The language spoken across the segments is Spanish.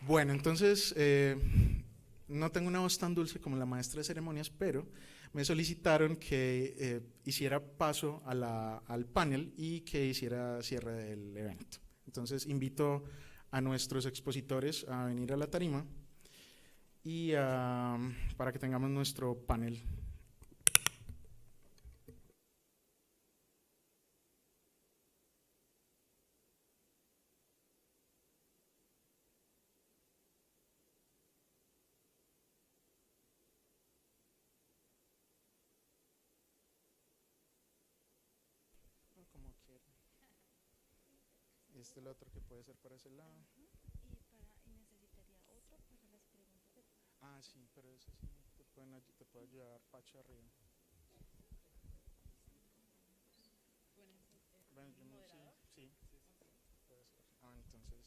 Bueno, entonces no tengo una voz tan dulce como la maestra de ceremonias, pero me solicitaron que hiciera paso al panel y que hiciera cierre del evento. Entonces invito a nuestros expositores a venir a la tarima y para que tengamos nuestro panel. Como quieran. Este es el otro que puede ser para ese lado. Ah, sí, pero ese sí te puede ayudar Pacho arriba. Bueno, sí, puede ser. Ah, entonces.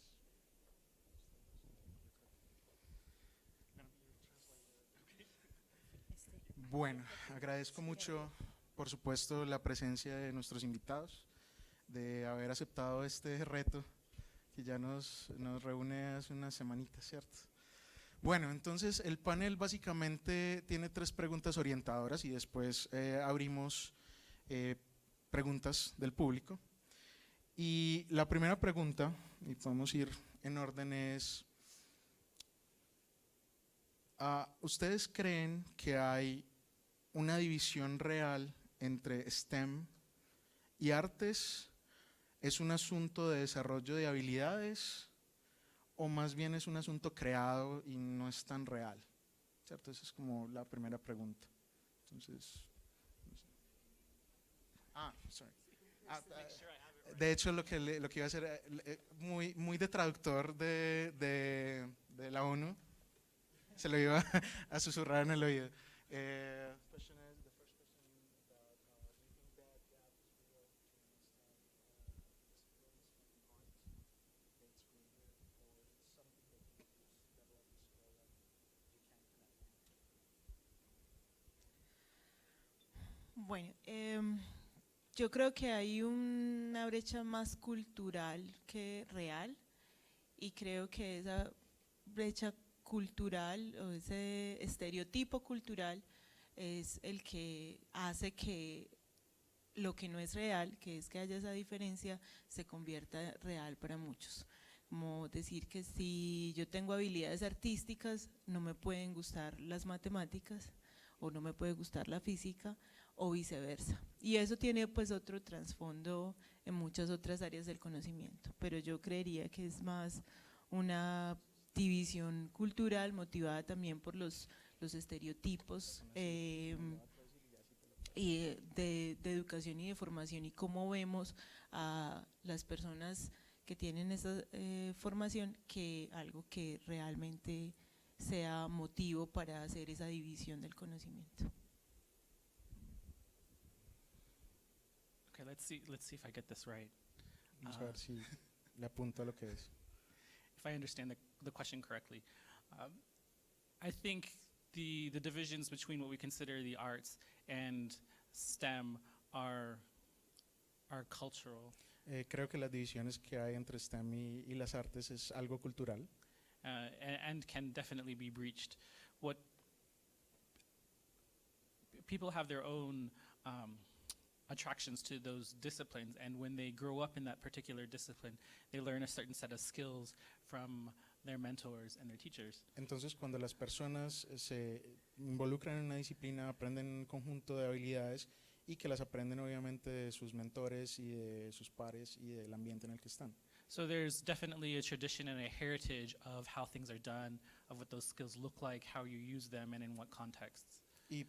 Bueno, agradezco mucho, por supuesto, la presencia de nuestros invitados, de haber aceptado este reto que ya nos reúne hace unas semanitas, ¿cierto? Bueno, entonces el panel básicamente tiene 3 preguntas orientadoras y después abrimos eh, preguntas del público. Y la primera pregunta, y podemos ir en orden, es, ¿ustedes creen que hay una división real entre STEM y artes? ¿Es un asunto de desarrollo de habilidades o más bien es un asunto creado y no es tan real? ¿Cierto? Esa es como la primera pregunta. Entonces, no sé. Sorry. De hecho, lo que iba a hacer, muy de traductor de la ONU, se lo iba a susurrar en el oído. Bueno, yo creo que hay una brecha más cultural que real y creo que esa brecha cultural o ese estereotipo cultural es el que hace que lo que no es real, que es que haya esa diferencia, se convierta real para muchos. Como decir que si yo tengo habilidades artísticas, no me pueden gustar las matemáticas o no me puede gustar la física o viceversa. Y eso tiene pues otro trasfondo en muchas otras áreas del conocimiento, pero yo creería que es más una división cultural motivada también por los estereotipos y de educación y de formación y cómo vemos a las personas que tienen esa formación que algo que realmente sea motivo para hacer esa división del conocimiento. Okay, let's see if I get this right. Vamos a ver si le apunto a lo que es. If I understand the question correctly, I think the divisions between what we consider the arts and STEM are cultural, Creo que las divisiones que hay entre STEM y las artes es algo cultural. and can definitely be breached. What people have their own attractions to those disciplines, and when they grow up in that particular discipline, they learn a certain set of skills from their mentors and their teachers. Entonces, cuando las personas se involucran en una disciplina, aprenden un conjunto de habilidades y que las aprenden obviamente de sus mentores y de sus pares y del ambiente en el que están. So there's definitely a tradition and a heritage of how things are done, of what those skills look like, how you use them, and in what contexts. Y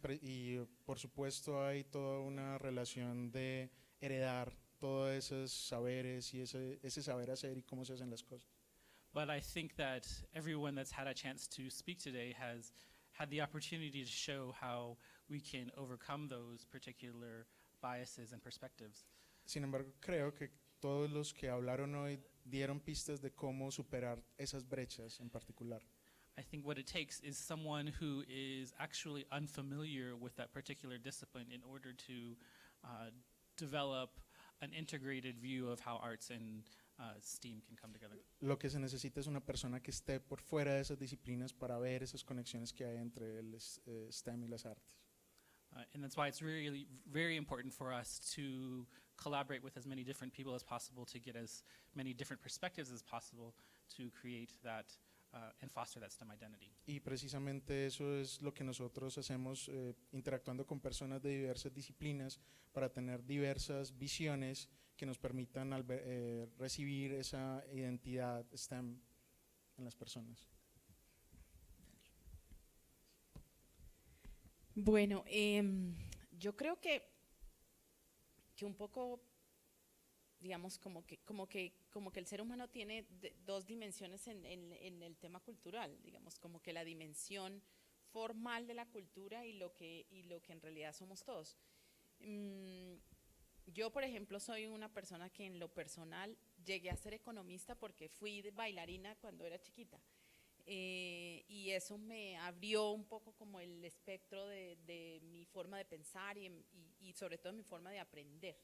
por supuesto hay toda una relación de heredar todos esos saberes y ese saber hacer y cómo se hacen las cosas. But I think that everyone that's had a chance to speak today has had the opportunity to show how we can overcome those particular biases and perspectives. Sin embargo, creo que todos los que hablaron hoy dieron pistas de cómo superar esas brechas en particular. I think what it takes is someone who is actually unfamiliar with that particular discipline in order to develop an integrated view of how arts and STEAM can come together. Lo que se necesita es una persona que esté por fuera de esas disciplinas para ver esas conexiones que hay entre el STEM y las artes. And that's why it's really very important for us to collaborate with as many different people as possible to get as many different perspectives as possible to create that and foster that STEM identity. Y precisamente eso es lo que nosotros hacemos interactuando con personas de diversas disciplinas para tener diversas visiones que nos permitan recibir esa identidad STEM en las personas. Bueno, yo creo que un poco, digamos, como que el ser humano tiene dos dimensiones en el tema cultural, digamos, como que la dimensión formal de la cultura y lo que en realidad somos todos. Yo, por ejemplo, soy una persona que en lo personal llegué a ser economista porque fui bailarina cuando era chiquita. Y eso me abrió un poco como el espectro de mi forma de pensar y sobre todo mi forma de aprender.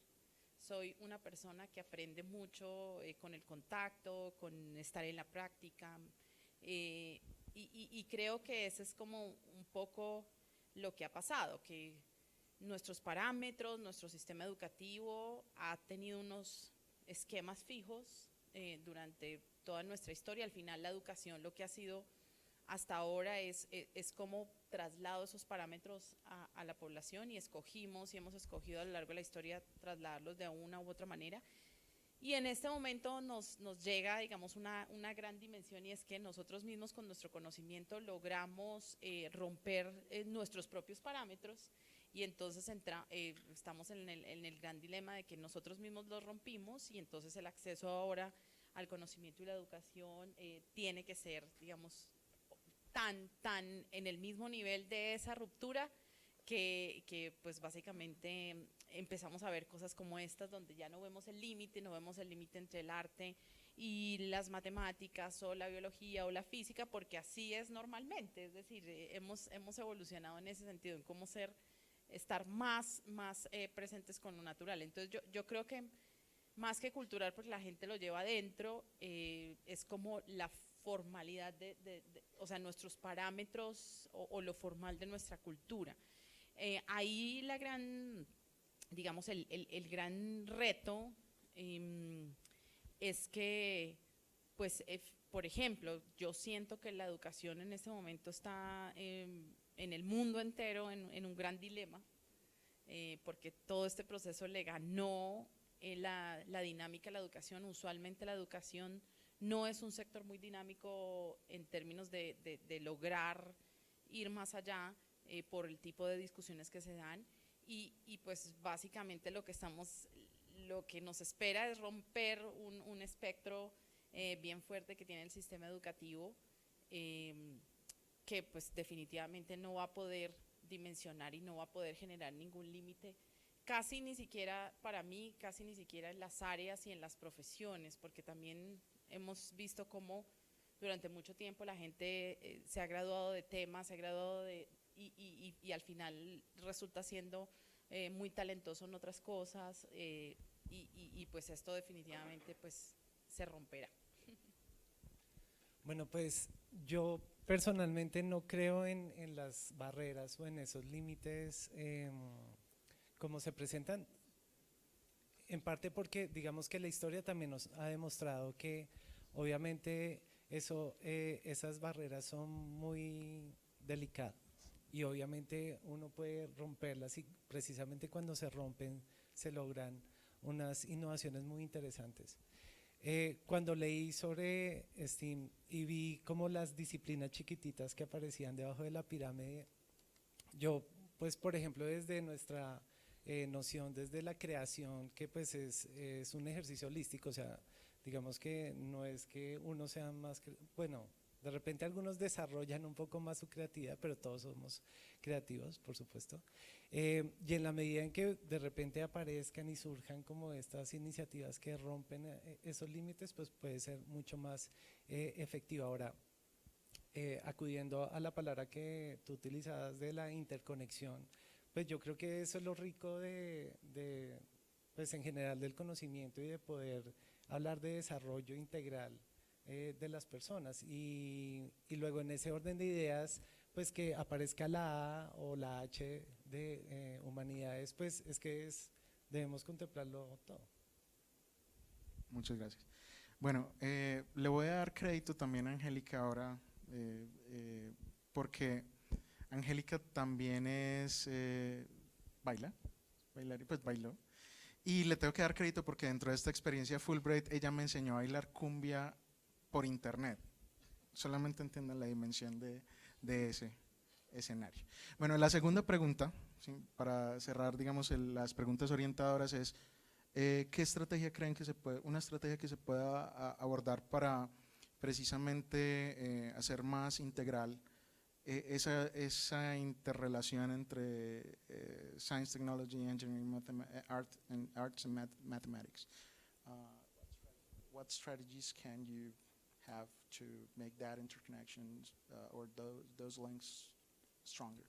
Soy una persona que aprende mucho con el contacto, con estar en la práctica y creo que ese es como un poco lo que ha pasado, que nuestros parámetros, nuestro sistema educativo ha tenido unos esquemas fijos durante toda nuestra historia. Al final la educación lo que ha sido hasta ahora es cómo traslado esos parámetros a la población y hemos escogido a lo largo de la historia trasladarlos de una u otra manera. Y en este momento nos llega, digamos, una gran dimensión y es que nosotros mismos con nuestro conocimiento logramos romper nuestros propios parámetros y entonces estamos en el gran dilema de que nosotros mismos los rompimos y entonces el acceso ahora al conocimiento y la educación tiene que ser, digamos, tan en el mismo nivel de esa ruptura que pues básicamente empezamos a ver cosas como estas donde ya no vemos el límite entre el arte y las matemáticas o la biología o la física, porque así es normalmente, es decir, hemos evolucionado en ese sentido, en cómo estar más presentes con lo natural. Entonces yo creo que más que cultural, porque la gente lo lleva adentro, es como la formalidad o sea, nuestros parámetros o lo formal de nuestra cultura. Ahí la gran, digamos, el gran reto es que, pues, por ejemplo, yo siento que la educación en este momento está en el mundo entero en un gran dilema, porque todo este proceso le ganó la dinámica de la educación. Usualmente la educación no es un sector muy dinámico en términos de lograr ir más allá por el tipo de discusiones que se dan y pues básicamente lo que nos espera es romper un espectro bien fuerte que tiene el sistema educativo que pues definitivamente no va a poder dimensionar y no va a poder generar ningún límite, casi ni siquiera para mí, casi ni siquiera en las áreas y en las profesiones, porque también hemos visto cómo durante mucho tiempo la gente se ha graduado de temas, se ha graduado y al final resulta siendo muy talentoso en otras cosas y pues esto definitivamente pues se romperá. Bueno, pues yo personalmente no creo en las barreras o en esos límites como se presentan, en parte porque digamos que la historia también nos ha demostrado que obviamente esas barreras son muy delicadas y obviamente uno puede romperlas y precisamente cuando se rompen se logran unas innovaciones muy interesantes. Cuando leí sobre STEAM y vi como las disciplinas chiquititas que aparecían debajo de la pirámide, yo pues por ejemplo desde nuestra noción, desde la creación, que pues es un ejercicio holístico, o sea, digamos que no es que uno sea más, bueno, de repente algunos desarrollan un poco más su creatividad, pero todos somos creativos, por supuesto. Y en la medida en que de repente aparezcan y surjan como estas iniciativas que rompen esos límites, pues puede ser mucho más efectivo. Ahora, acudiendo a la palabra que tú utilizabas de la interconexión, pues yo creo que eso es lo rico pues en general del conocimiento y de poder hablar de desarrollo integral de las personas y luego en ese orden de ideas pues que aparezca la A o la H de humanidades, pues debemos contemplarlo todo. Muchas gracias. Bueno, le voy a dar crédito también a Angélica ahora, porque Angélica también es, pues bailó. Y le tengo que dar crédito porque dentro de esta experiencia Fulbright ella me enseñó a bailar cumbia por internet. Solamente entiendan la dimensión de ese escenario. Bueno, la segunda pregunta, ¿sí?, para cerrar, digamos, las preguntas orientadoras es, ¿qué estrategia creen que una estrategia que se pueda abordar para precisamente hacer más integral esa interrelación entre science, technology, engineering, arts and mathematics? What strategies can you have to make that interconnection or those links stronger?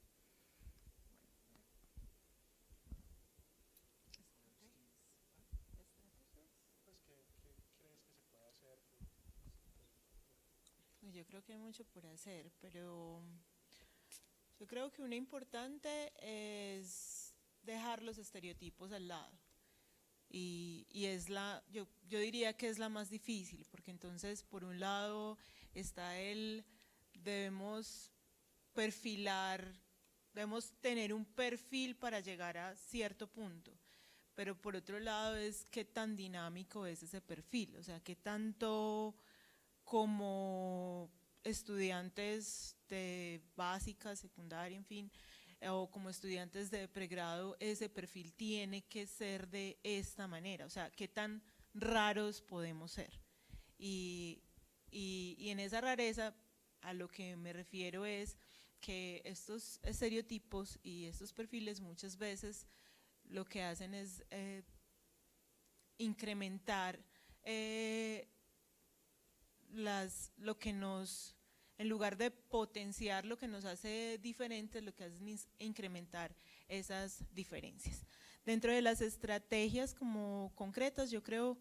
Yo creo que hay mucho por hacer, pero yo creo que una importante es dejar los estereotipos al lado. Y yo diría que es la más difícil, porque entonces por un lado está debemos tener un perfil para llegar a cierto punto, pero por otro lado es qué tan dinámico es ese perfil, o sea, qué tanto como estudiantes de básica, secundaria, en fin, o como estudiantes de pregrado, ese perfil tiene que ser de esta manera, o sea, qué tan raros podemos ser. Y en esa rareza a lo que me refiero es que estos estereotipos y estos perfiles muchas veces lo que hacen es incrementar lo que en lugar de potenciar lo que nos hace diferentes, lo que hacen es incrementar esas diferencias. Dentro de las estrategias como concretas, yo creo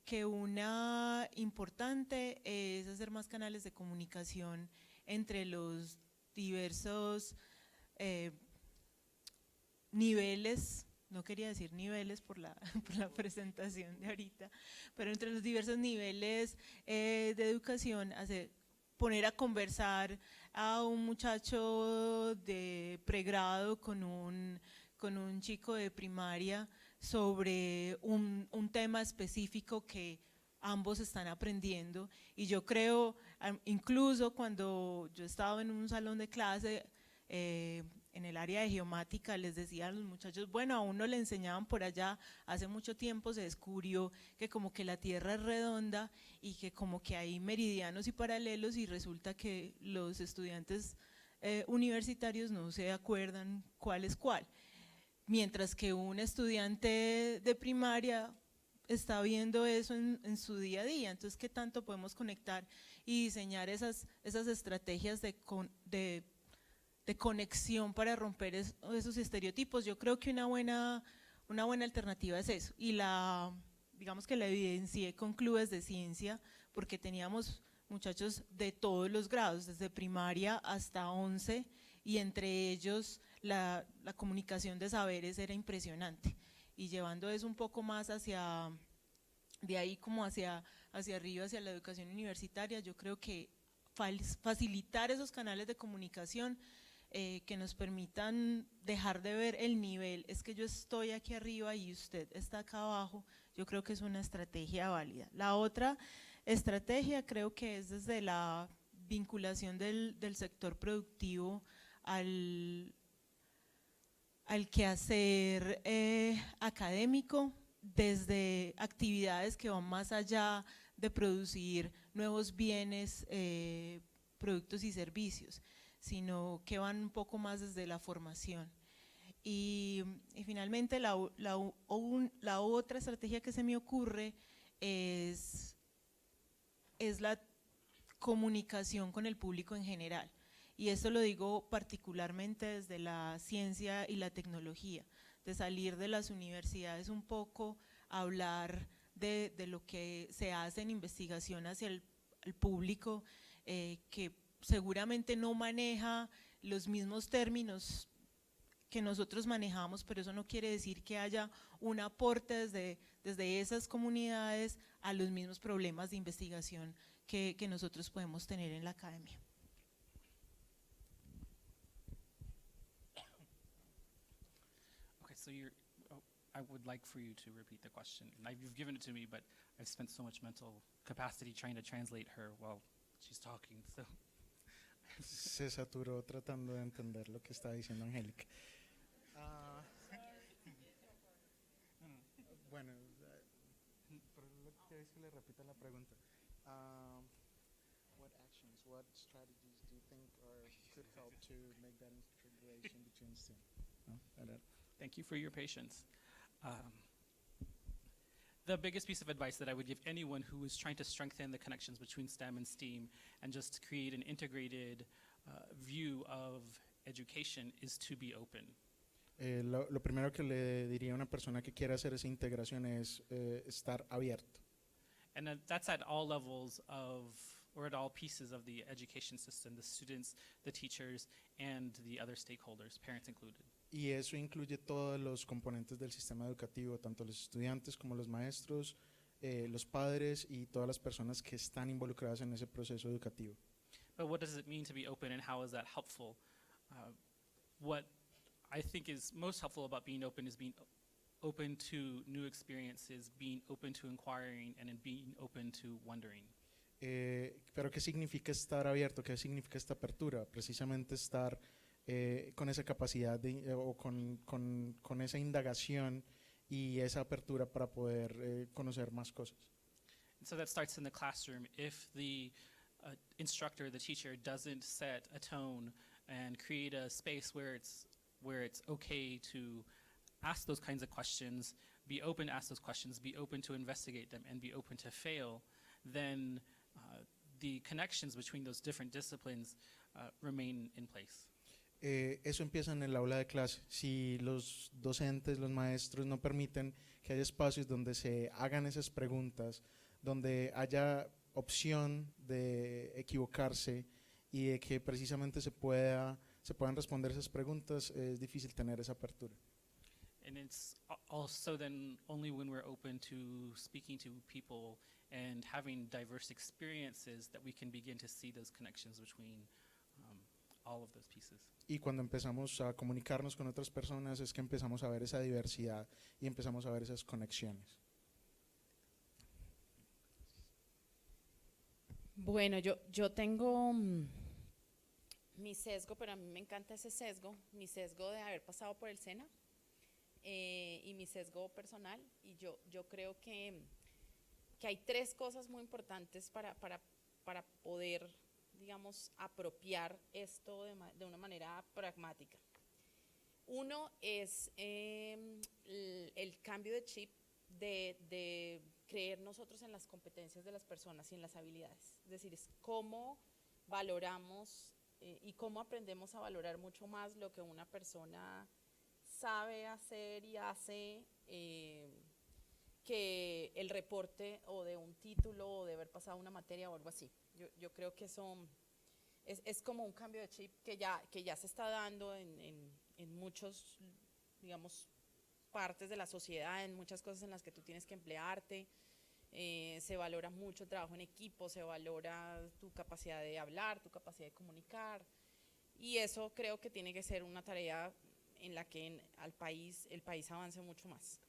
que una importante es hacer más canales de comunicación entre los diversos niveles, no quería decir niveles por la presentación de ahorita, pero entre los diversos niveles de educación, poner a conversar a un muchacho de pregrado con un chico de primaria sobre un tema específico que ambos están aprendiendo. Y yo creo, incluso cuando yo estaba en un salón de clase, en el área de geomática, les decía a los muchachos, bueno, a uno le enseñaban por allá, hace mucho tiempo se descubrió que como que la Tierra es redonda y que como que hay meridianos y paralelos, y resulta que los estudiantes universitarios no se acuerdan cuál es cuál, mientras que un estudiante de primaria está viendo eso en su día a día. Entonces, ¿qué tanto podemos conectar y diseñar esas estrategias de conexión para romper esos estereotipos? Yo creo que una buena alternativa es eso, y digamos que la evidencié con clubes de ciencia, porque teníamos muchachos de todos los grados, desde primaria hasta 11, y entre ellos la comunicación de saberes era impresionante, y llevando eso un poco más de ahí como hacia arriba, hacia la educación universitaria, yo creo que facilitar esos canales de comunicación que nos permitan dejar de ver el nivel, es que yo estoy aquí arriba y usted está acá abajo, yo creo que es una estrategia válida. La otra estrategia creo que es desde la vinculación del sector productivo al quehacer académico, desde actividades que van más allá de producir nuevos bienes, productos y servicios, sino que van un poco más desde la formación. Y finalmente la otra estrategia que se me ocurre es la comunicación con el público en general, y esto lo digo particularmente desde la ciencia y la tecnología, de salir de las universidades un poco a hablar de lo que se hace en investigación hacia el público, que seguramente no maneja los mismos términos que nosotros manejamos, pero eso no quiere decir que haya un aporte desde esas comunidades a los mismos problemas de investigación que nosotros podemos tener en la academia. Okay, so I would like for you to repeat the question. And you've given it to me, but I've spent so much mental capacity trying to translate her while she's talking. So Se saturó tratando de entender lo que está diciendo Angélica. Bueno, pero lo que quiero es que le repita la pregunta. What actions, what strategies do you think could help to make that integration between STEM? No? thank you for your patience. The biggest piece of advice that I would give anyone who is trying to strengthen the connections between STEM and STEAM and just create an integrated view of education is to be open. Lo primero que le diría a una persona que quiera hacer esa integración es estar abierto. And that's at all levels of, or at all pieces of the education system, the students, the teachers, and the other stakeholders, parents included. Y eso incluye todos los componentes del sistema educativo, tanto los estudiantes como los maestros, los padres y todas las personas que están involucradas en ese proceso educativo. But what does it mean to be open, and how is that helpful? What I think is most helpful about being open is being open to new experiences, being open to inquiring, and in being open to wondering. Pero ¿qué significa estar abierto? ¿Qué significa esta apertura? Precisamente estar con esa capacidad o con esa indagación y esa apertura para poder conocer más cosas. And so that starts in the classroom. If the instructor, the teacher, doesn't set a tone and create a space where it's okay to ask those kinds of questions, be open to ask those questions, be open to investigate them, and be open to fail, then the connections between those different disciplines remain in place. Eso empieza en el aula de clase. Si los docentes, los maestros no permiten que haya espacios donde se hagan esas preguntas, donde haya opción de equivocarse y de que precisamente se puedan responder esas preguntas, es difícil tener esa apertura. And it's also then only when we're open to speaking to people and having diverse experiences that we can begin to see those connections between all of those pieces. Y cuando empezamos a comunicarnos con otras personas es que empezamos a ver esa diversidad y empezamos a ver esas conexiones. Bueno, yo tengo mi sesgo, pero a mí me encanta ese sesgo, mi sesgo de haber pasado por el SENA y mi sesgo personal. Y yo creo que hay tres cosas muy importantes para poder, digamos, apropiar esto de una manera pragmática. Uno es el cambio de chip de creer nosotros en las competencias de las personas y en las habilidades. Es decir, es cómo valoramos y cómo aprendemos a valorar mucho más lo que una persona sabe hacer y hace que el reporte o de un título o de haber pasado una materia o algo así. Yo creo que eso es como un cambio de chip que ya se está dando en muchos, digamos, partes de la sociedad, en muchas cosas en las que tú tienes que emplearte. Se valora mucho el trabajo en equipo, se valora tu capacidad de hablar, tu capacidad de comunicar, y eso creo que tiene que ser una tarea en la que el país avance mucho más.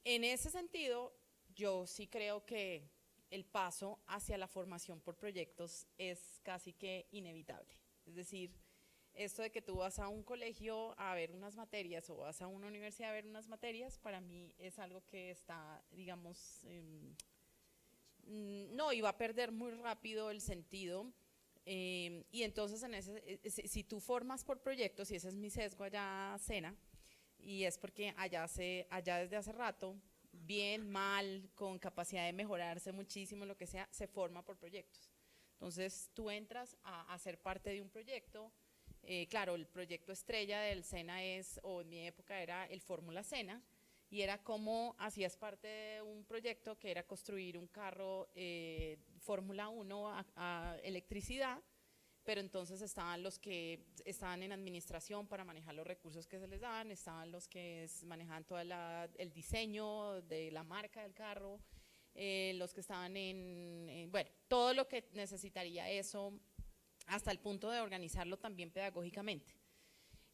En ese sentido, yo sí creo que el paso hacia la formación por proyectos es casi que inevitable. Es decir, esto de que tú vas a un colegio a ver unas materias o vas a una universidad a ver unas materias, para mí es algo que está, digamos, no, y va a perder muy rápido el sentido. Y entonces, si tú formas por proyectos, y ese es mi sesgo allá, SENA, y es porque allá desde hace rato, bien, mal, con capacidad de mejorarse muchísimo, lo que sea, se forma por proyectos. Entonces, tú entras a ser parte de un proyecto. Claro, el proyecto estrella del SENA o en mi época era el Fórmula SENA, y era cómo hacías parte de un proyecto que era construir un carro Fórmula 1 a electricidad, pero entonces estaban los que estaban en administración para manejar los recursos que se les daban, estaban los que manejaban todo el diseño de la marca del carro, los que estaban bueno, todo lo que necesitaría eso, hasta el punto de organizarlo también pedagógicamente.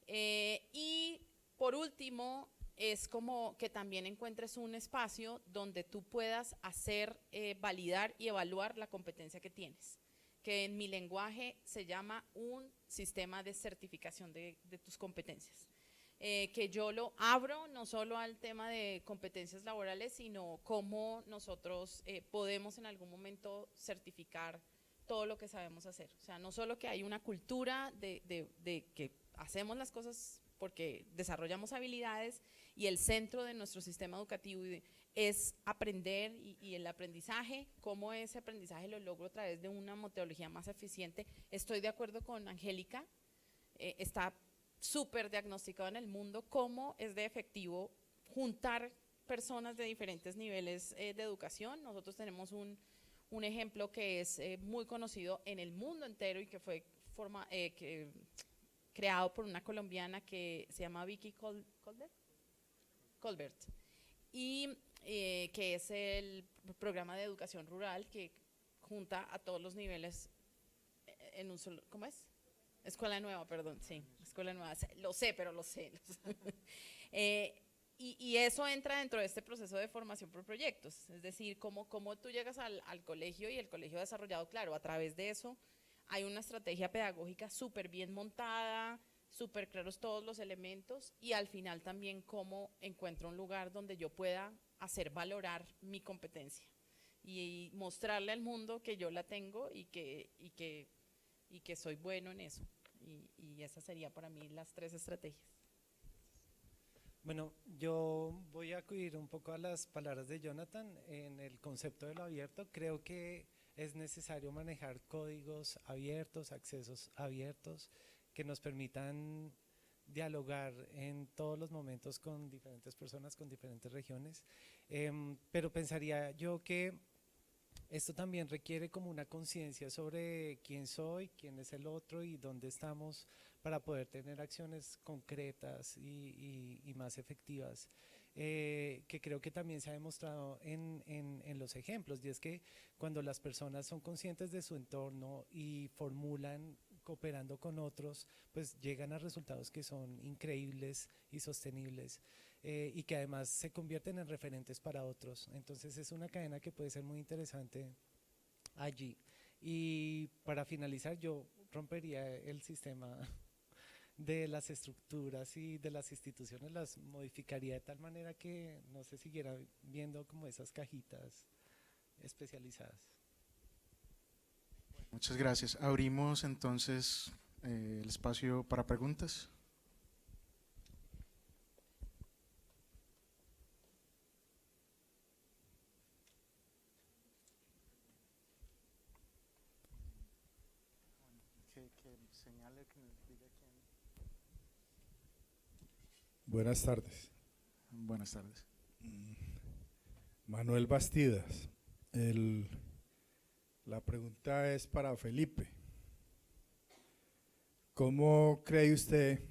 Y por último, es como que también encuentres un espacio donde tú puedas hacer, validar y evaluar la competencia que tienes, que en mi lenguaje se llama un sistema de certificación de tus competencias. Que yo lo abro no solo al tema de competencias laborales, sino cómo nosotros podemos en algún momento certificar todo lo que sabemos hacer. O sea, no solo que hay una cultura de que hacemos las cosas porque desarrollamos habilidades, y el centro de nuestro sistema educativo es aprender y el aprendizaje, cómo ese aprendizaje lo logro a través de una metodología más eficiente. Estoy de acuerdo con Angélica, está súper diagnosticado en el mundo cómo es de efectivo juntar personas de diferentes niveles de educación. Nosotros tenemos un ejemplo que es muy conocido en el mundo entero y que fue creado por una colombiana que se llama Vicky Colbert, y que es el programa de educación rural que junta a todos los niveles en un solo, ¿cómo es? Escuela Nueva, perdón, sí, Escuela Nueva, lo sé, pero lo sé. Y eso entra dentro de este proceso de formación por proyectos, es decir, cómo tú llegas al colegio y el colegio ha desarrollado, claro, a través de eso hay una estrategia pedagógica súper bien montada, súper claros todos los elementos, y al final también cómo encuentro un lugar donde yo pueda hacer valorar mi competencia y mostrarle al mundo que yo la tengo y que soy bueno en eso. Y esas serían para mí las 3 estrategias. Bueno, yo voy a acudir un poco a las palabras de Jonathan en el concepto de lo abierto. Creo que es necesario manejar códigos abiertos, accesos abiertos, que nos permitan dialogar en todos los momentos con diferentes personas, con diferentes regiones. Pero pensaría yo que esto también requiere como una conciencia sobre quién soy, quién es el otro y dónde estamos para poder tener acciones concretas y más efectivas, que creo que también se ha demostrado en los ejemplos, y es que cuando las personas son conscientes de su entorno y formulan cooperando con otros, pues llegan a resultados que son increíbles y sostenibles, y que además se convierten en referentes para otros. Entonces es una cadena que puede ser muy interesante allí. Y para finalizar, yo rompería el sistema de las estructuras y de las instituciones, las modificaría de tal manera que no se siguiera viendo como esas cajitas especializadas. Muchas gracias. Abrimos entonces el espacio para preguntas. Buenas tardes. Buenas tardes. Manuel Bastidas. La pregunta es para Felipe. ¿Cómo cree usted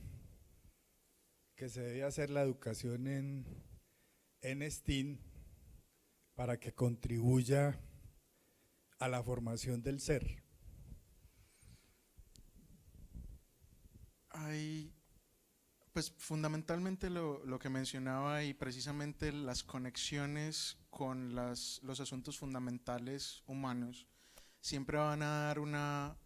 que se debe hacer la educación en STEAM para que contribuya a la formación del ser? Pues fundamentalmente lo que mencionaba, y precisamente las conexiones con los asuntos fundamentales humanos siempre van a dar una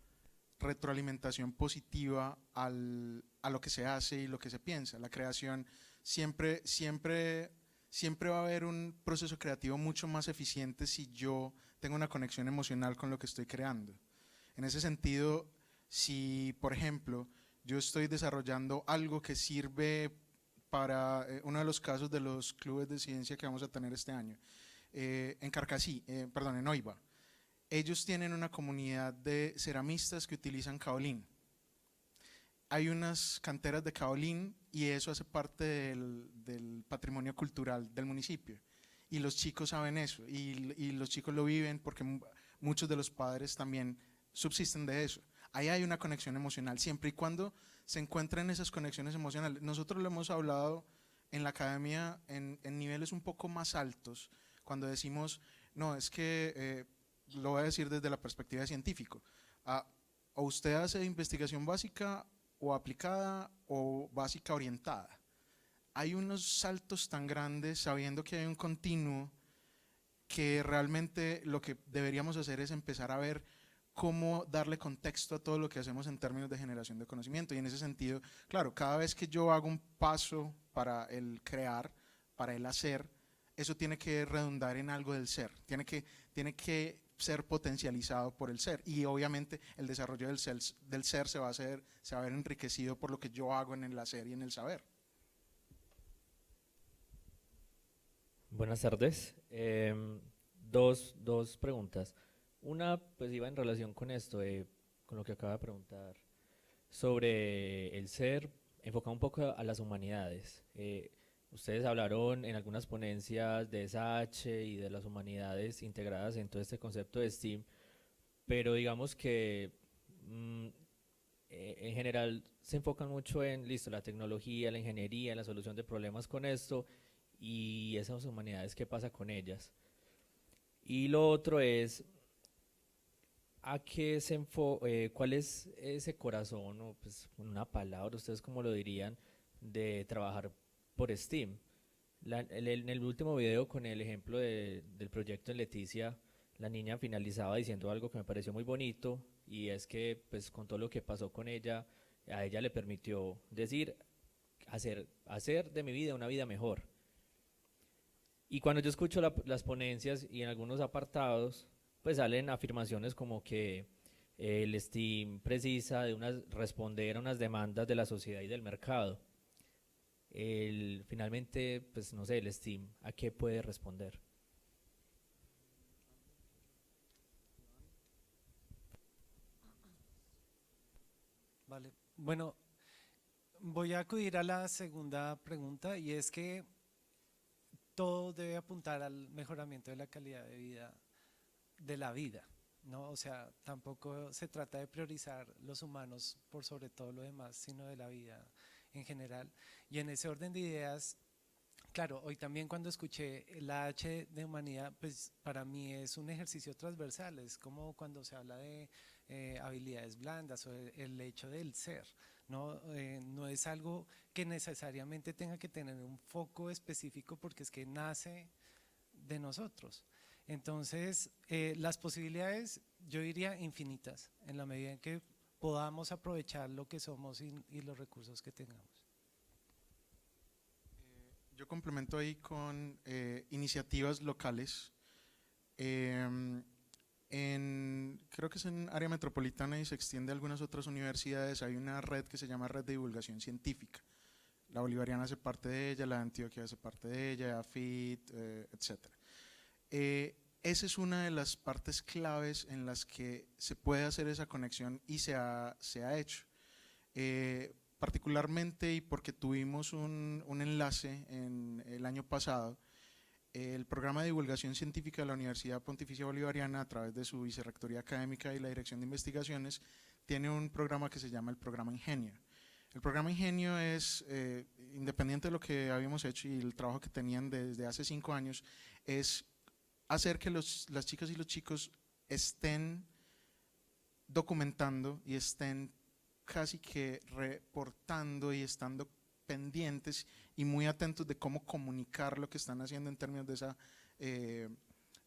retroalimentación positiva a lo que se hace y lo que se piensa. La creación siempre va a haber un proceso creativo mucho más eficiente si yo tengo una conexión emocional con lo que estoy creando. En ese sentido, si por ejemplo yo estoy desarrollando algo que sirve para uno de los casos de los clubes de ciencia que vamos a tener este año, en Oiva. Ellos tienen una comunidad de ceramistas que utilizan kaolín. hay unas canteras de caolín y eso hace parte del patrimonio cultural del municipio. Y los chicos saben eso y los chicos lo viven porque muchos de los padres también subsisten de eso. Ahí hay una conexión emocional, siempre y cuando se encuentren esas conexiones emocionales. Nosotros lo hemos hablado en la academia en niveles un poco más altos, cuando decimos, no, es que, lo voy a decir desde la perspectiva de científico, o usted hace investigación básica o aplicada o básica orientada. Hay unos saltos tan grandes sabiendo que hay un continuo que realmente lo que deberíamos hacer es empezar a ver cómo darle contexto a todo lo que hacemos en términos de generación de conocimiento. Y en ese sentido, claro, cada vez que yo hago un paso para el crear, para el hacer, eso tiene que redundar en algo del ser, tiene que ser potencializado por el ser. Y obviamente el desarrollo del ser se va a ver enriquecido por lo que yo hago en el hacer y en el saber. Buenas tardes. Dos preguntas. Una, pues iba en relación con esto, con lo que acaba de preguntar, sobre el ser, enfocado un poco a las humanidades. Ustedes hablaron en algunas ponencias de SH y de las humanidades integradas en todo este concepto de STEAM, pero digamos que en general se enfocan mucho en, listo, la tecnología, la ingeniería, la solución de problemas con esto, y esas humanidades, ¿qué pasa con ellas? Y lo otro es, ¿cuál es ese corazón, o pues una palabra, ustedes cómo lo dirían, de trabajar por STEAM? En el último video, con el ejemplo del proyecto en Leticia, la niña finalizaba diciendo algo que me pareció muy bonito, y es que pues con todo lo que pasó con ella, a ella le permitió decir, hacer de mi vida una vida mejor. Y cuando yo escucho las ponencias y en algunos apartados, pues salen afirmaciones como que el STEAM precisa de responder a unas demandas de la sociedad y del mercado. Finalmente, pues no sé, el STEAM, ¿a qué puede responder? Vale, bueno, voy a acudir a la segunda pregunta, y es que todo debe apuntar al mejoramiento de la calidad de vida de la vida, ¿no? O sea, tampoco se trata de priorizar los humanos por sobre todo lo demás, sino de la vida en general. Y en ese orden de ideas, claro, hoy también cuando escuché la H de humanidad, pues para mí es un ejercicio transversal, es como cuando se habla de habilidades blandas o el hecho del ser, ¿no? No es algo que necesariamente tenga que tener un foco específico, porque es que nace de nosotros. Entonces, las posibilidades, yo diría infinitas, en la medida en que podamos aprovechar lo que somos y los recursos que tengamos. Yo complemento ahí con iniciativas locales. Creo que es en área metropolitana y se extiende a algunas otras universidades. Hay una red que se llama Red de Divulgación Científica. La Bolivariana hace parte de ella, la de Antioquia hace parte de ella, AFIT, etc. Esa es una de las partes claves en las que se puede hacer esa conexión y se ha hecho. Particularmente, y porque tuvimos un enlace en el año pasado, el programa de divulgación científica de la Universidad Pontificia Bolivariana, a través de su vicerrectoría académica y la Dirección de Investigaciones, tiene un programa que se llama el programa Ingenio. El programa Ingenio es, independiente de lo que habíamos hecho y el trabajo que tenían desde hace 5 años, es hacer que las chicas y los chicos estén documentando y estén casi que reportando y estando pendientes y muy atentos de cómo comunicar lo que están haciendo en términos de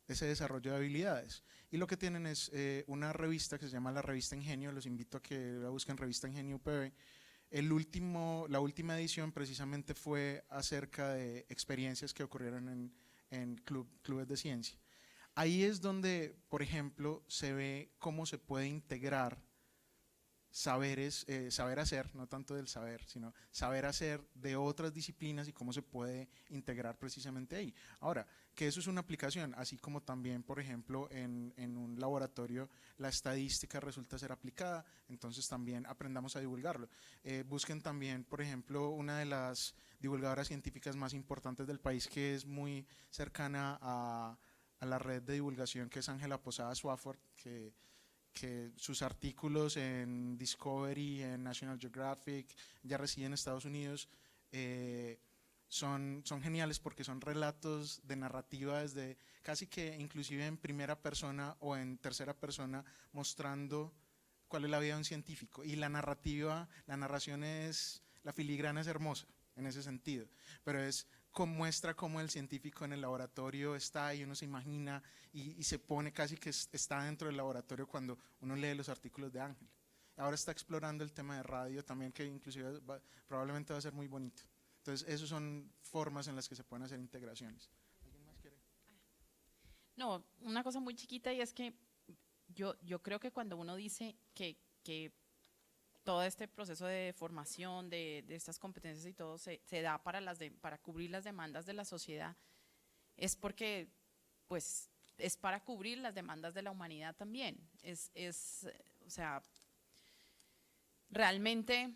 ese desarrollo de habilidades. Y lo que tienen es una revista que se llama la Revista Ingenio. Los invito a que la busquen, Revista Ingenio UPB. La última edición precisamente fue acerca de experiencias que ocurrieron en clubes de ciencia. Ahí es donde, por ejemplo, se ve cómo se puede integrar saberes, saber hacer, no tanto del saber, sino saber hacer de otras disciplinas y cómo se puede integrar precisamente ahí. Ahora, que eso es una aplicación, así como también, por ejemplo, en un laboratorio la estadística resulta ser aplicada, entonces también aprendamos a divulgarlo. Busquen también, por ejemplo, una de las divulgadoras científicas más importantes del país, que es muy cercana a la red de divulgación, que es Ángela Posada Swafford, que sus artículos en Discovery, en National Geographic, ya reside en Estados Unidos, son geniales porque son relatos de narrativa desde casi que inclusive en primera persona o en tercera persona, mostrando cuál es la vida de un científico. Y la narrativa, la narración es, la filigrana es hermosa en ese sentido, pero es muestra cómo el científico en el laboratorio está y uno se imagina y se pone casi que está dentro del laboratorio cuando uno lee los artículos de Ángel. Ahora está explorando el tema de radio también, que inclusive probablemente va a ser muy bonito. Entonces, esas son formas en las que se pueden hacer integraciones. ¿Alguien más quiere? No, una cosa muy chiquita, y es que yo creo que cuando uno dice que todo este proceso de formación de estas competencias y todo se da para cubrir las demandas de la sociedad, es porque pues es para cubrir las demandas de la humanidad también. O sea, realmente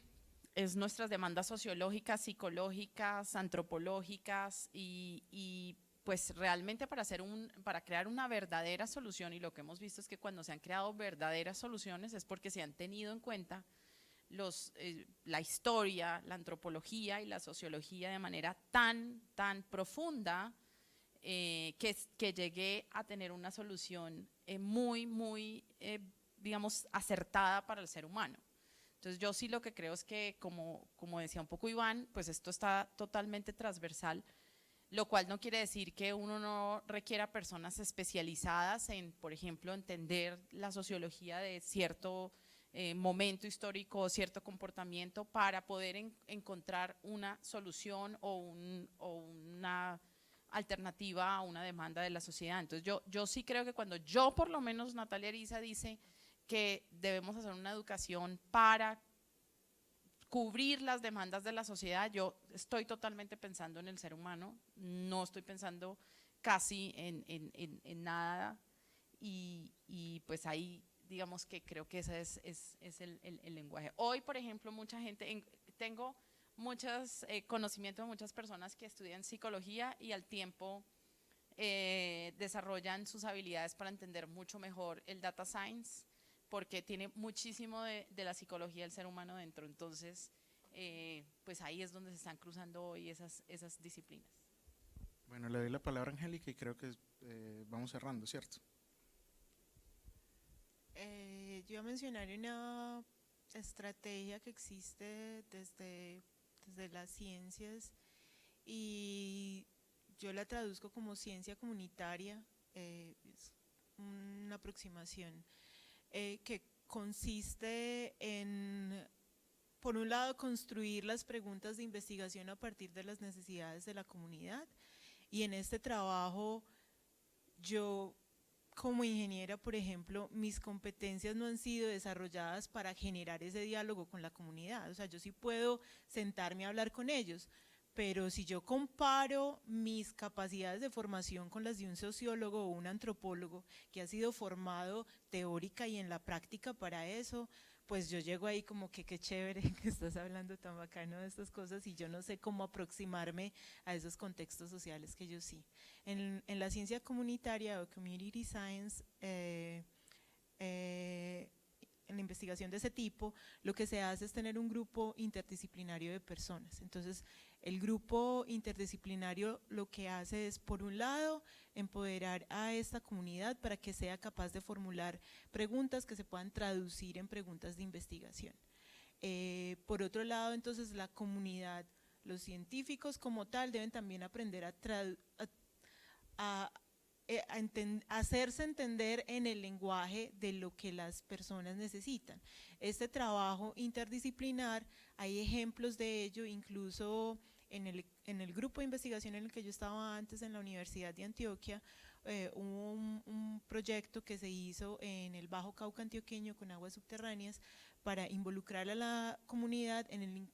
es nuestras demandas sociológicas, psicológicas, antropológicas y pues realmente para crear una verdadera solución, y lo que hemos visto es que cuando se han creado verdaderas soluciones es porque se han tenido en cuenta la historia, la antropología y la sociología de manera tan profunda que llegué a tener una solución muy, digamos, acertada para el ser humano. Entonces yo sí lo que creo es que, como decía un poco Iván, pues esto está totalmente transversal, lo cual no quiere decir que uno no requiera personas especializadas en, por ejemplo, entender la sociología de cierto momento histórico, cierto comportamiento, para poder encontrar una solución o una alternativa a una demanda de la sociedad. Entonces yo sí creo que cuando por lo menos Natalia Ariza dice que debemos hacer una educación para cubrir las demandas de la sociedad, yo estoy totalmente pensando en el ser humano, no estoy pensando casi en nada, y pues ahí digamos que creo que ese es el lenguaje. Hoy, por ejemplo, mucha gente, tengo muchos conocimientos de muchas personas que estudian psicología y al tiempo desarrollan sus habilidades para entender mucho mejor el data science, porque tiene muchísimo de la psicología del ser humano dentro. Entonces, pues ahí es donde se están cruzando hoy esas disciplinas. Bueno, le doy la palabra a Angélica y creo que vamos cerrando, ¿cierto? Yo iba a mencionar una estrategia que existe desde las ciencias y yo la traduzco como ciencia comunitaria, es una aproximación que consiste en, por un lado, construir las preguntas de investigación a partir de las necesidades de la comunidad, y en este trabajo yo, como ingeniera, por ejemplo, mis competencias no han sido desarrolladas para generar ese diálogo con la comunidad. O sea, yo sí puedo sentarme a hablar con ellos, pero si yo comparo mis capacidades de formación con las de un sociólogo o un antropólogo que ha sido formado teórica y en la práctica para eso, pues yo llego ahí como que qué chévere que estás hablando tan bacano de estas cosas, y yo no sé cómo aproximarme a esos contextos sociales que yo sí. En la ciencia comunitaria o community science, en la investigación de ese tipo, lo que se hace es tener un grupo interdisciplinario de personas. Entonces, el grupo interdisciplinario lo que hace es, por un lado, empoderar a esta comunidad para que sea capaz de formular preguntas que se puedan traducir en preguntas de investigación. Por otro lado, entonces, la comunidad, los científicos como tal, deben también aprender a hacerse entender en el lenguaje de lo que las personas necesitan. Este trabajo interdisciplinar, hay ejemplos de ello, incluso en el grupo de investigación en el que yo estaba antes en la Universidad de Antioquia, hubo un proyecto que se hizo en el Bajo Cauca antioqueño con aguas subterráneas para involucrar a la comunidad en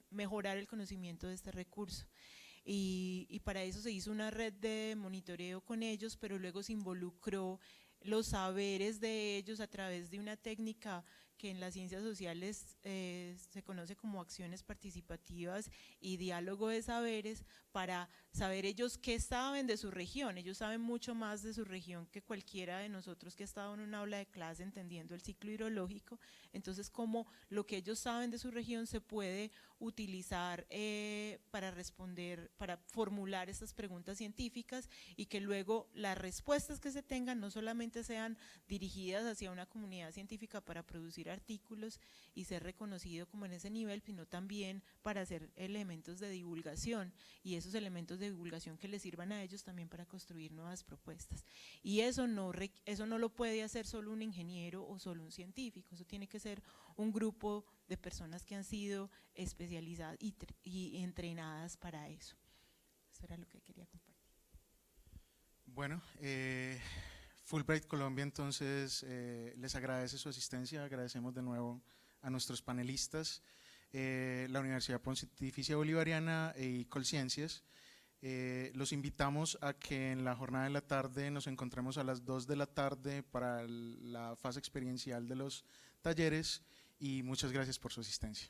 mejorar el conocimiento de este recurso. Y para eso se hizo una red de monitoreo con ellos, pero luego se involucró los saberes de ellos a través de una técnica que en las ciencias sociales se conoce como acciones participativas y diálogo de saberes, para saber ellos qué saben de su región. Ellos saben mucho más de su región que cualquiera de nosotros que ha estado en un aula de clase entendiendo el ciclo hidrológico. Entonces, cómo lo que ellos saben de su región se puede utilizar para responder, para formular estas preguntas científicas, y que luego las respuestas que se tengan no solamente sean dirigidas hacia una comunidad científica para producir artículos y ser reconocido como en ese nivel, sino también para hacer elementos de divulgación, y esos elementos de divulgación que les sirvan a ellos también para construir nuevas propuestas. Y eso no lo puede hacer solo un ingeniero o solo un científico, eso tiene que ser un grupo de personas que han sido especializadas y entrenadas para eso. Eso era lo que quería compartir. Bueno, Fulbright Colombia entonces les agradece su asistencia, agradecemos de nuevo a nuestros panelistas, la Universidad Pontificia Bolivariana y Colciencias. Los invitamos a que en la jornada de la tarde nos encontremos a las 2 de la tarde para la fase experiencial de los talleres, y muchas gracias por su asistencia.